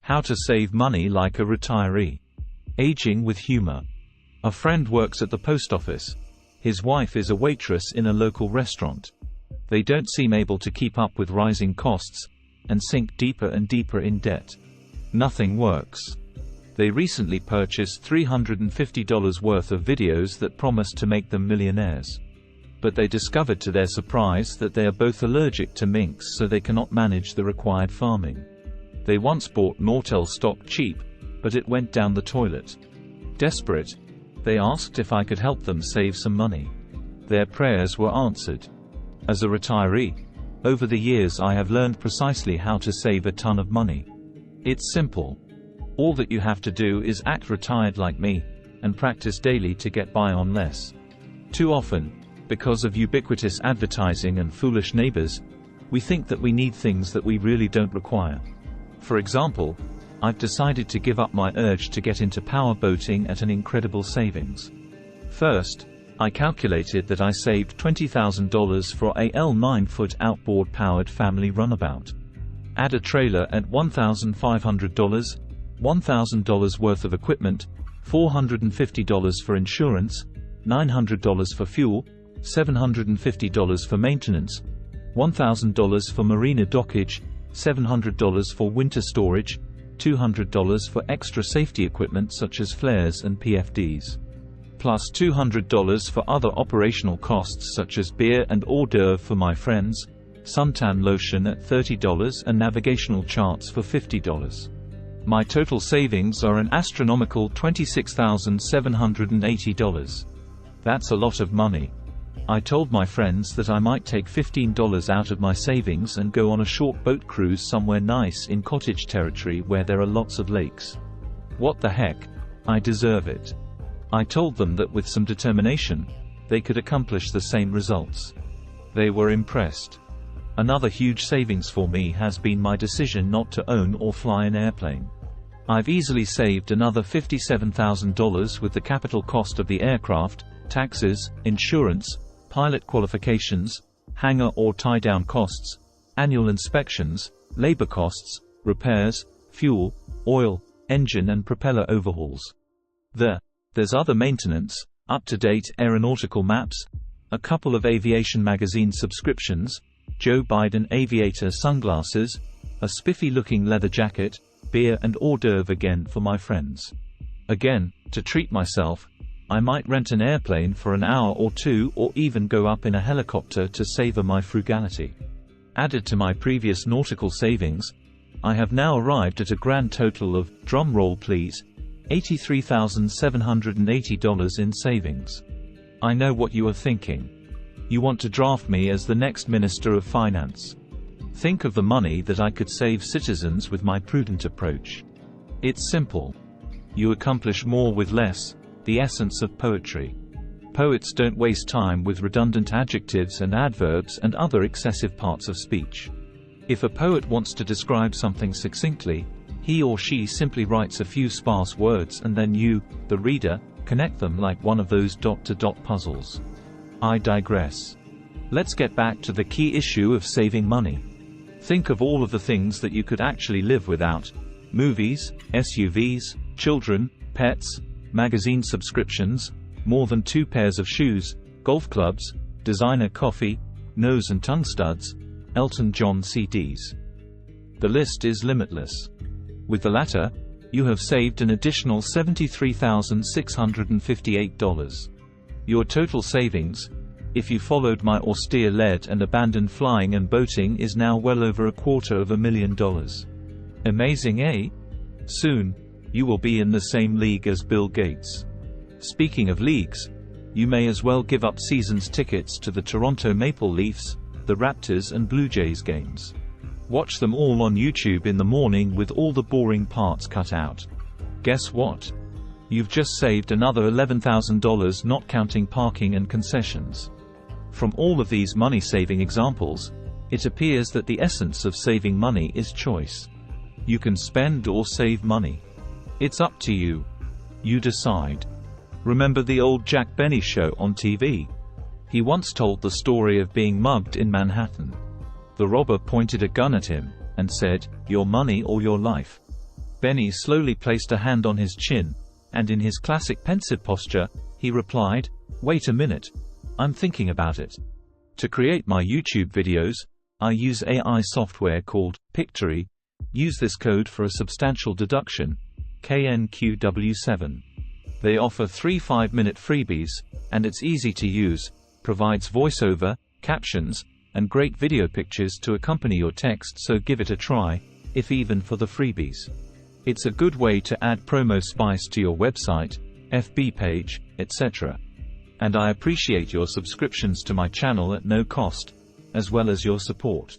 How to save money like a retiree. Aging with humor. A friend works at the post office. His wife is a waitress in a local restaurant. They don't seem able to keep up with rising costs, and sink deeper and deeper in debt. Nothing works. They recently purchased $350 worth of videos that promised to make them millionaires. But they discovered to their surprise that they are both allergic to minks, so they cannot manage the required farming. They once bought Nortel stock cheap, but it went down the toilet. Desperate, they asked if I could help them save some money. Their prayers were answered. As a retiree, over the years I have learned precisely how to save a ton of money. It's simple. All that you have to do is act retired like me, and practice daily to get by on less. Too often, because of ubiquitous advertising and foolish neighbors, we think that we need things that we really don't require. For example, I've decided to give up my urge to get into power boating at an incredible savings. First, I calculated that I saved $20,000 for a L9-foot outboard-powered family runabout. Add a trailer at $1,500, $1,000 worth of equipment, $450 for insurance, $900 for fuel, $750 for maintenance, $1,000 for marina dockage, $700 for winter storage, $200 for extra safety equipment such as flares and PFDs. Plus $200 for other operational costs such as beer and hors d'oeuvre for my friends, suntan lotion at $30 and navigational charts for $50. My total savings are an astronomical $26,780. That's a lot of money. I told my friends that I might take $15 out of my savings and go on a short boat cruise somewhere nice in cottage territory where there are lots of lakes. What the heck? I deserve it. I told them that with some determination, they could accomplish the same results. They were impressed. Another huge savings for me has been my decision not to own or fly an airplane. I've easily saved another $57,000 with the capital cost of the aircraft, taxes, insurance, pilot qualifications, hangar or tie-down costs, annual inspections, labor costs, repairs, fuel, oil, engine and propeller overhauls. There's other maintenance, up-to-date aeronautical maps, a couple of aviation magazine subscriptions, Joe Biden aviator sunglasses, a spiffy-looking leather jacket, beer and hors d'oeuvre again for my friends. Again, to treat myself, I might rent an airplane for an hour or two or even go up in a helicopter to savor my frugality. Added to my previous nautical savings, I have now arrived at a grand total of, drum roll please, $83,780 in savings. I know what you are thinking. You want to draft me as the next Minister of Finance. Think of the money that I could save citizens with my prudent approach. It's simple. You accomplish more with less, the essence of poetry. Poets don't waste time with redundant adjectives and adverbs and other excessive parts of speech. If a poet wants to describe something succinctly, he or she simply writes a few sparse words and then you, the reader, connect them like one of those dot-to-dot puzzles. I digress. Let's get back to the key issue of saving money. Think of all of the things that you could actually live without: movies, SUVs, children, pets, magazine subscriptions, more than 2 pairs of shoes, golf clubs, designer coffee, nose and tongue studs, Elton John CDs. The list is limitless. With the latter, you have saved an additional $73,658. Your total savings, if you followed my austere lead and abandoned flying and boating, is now well over $250,000. Amazing, eh? Soon, you will be in the same league as Bill Gates. Speaking of leagues, you may as well give up season's tickets to the Toronto Maple Leafs, the Raptors and Blue Jays games. Watch them all on YouTube in the morning with all the boring parts cut out. Guess what? You've just saved another $11,000, not counting parking and concessions. From all of these money-saving examples, it appears that the essence of saving money is choice. You can spend or save money. It's up to you. You decide. Remember the old Jack Benny show on TV? He once told the story of being mugged in Manhattan. The robber pointed a gun at him and said, "Your money or your life." Benny slowly placed a hand on his chin, and in his classic pensive posture, he replied, "Wait a minute. I'm thinking about it. To create my YouTube videos, I use AI software called Pictory. Use this code for a substantial deduction, KNQW7. They offer 3 5-minute freebies, and it's easy to use, provides voiceover, captions, and great video pictures to accompany your text, so give it a try, if even for the freebies. It's a good way to add promo spice to your website, FB page, etc. And I appreciate your subscriptions to my channel at no cost, as well as your support.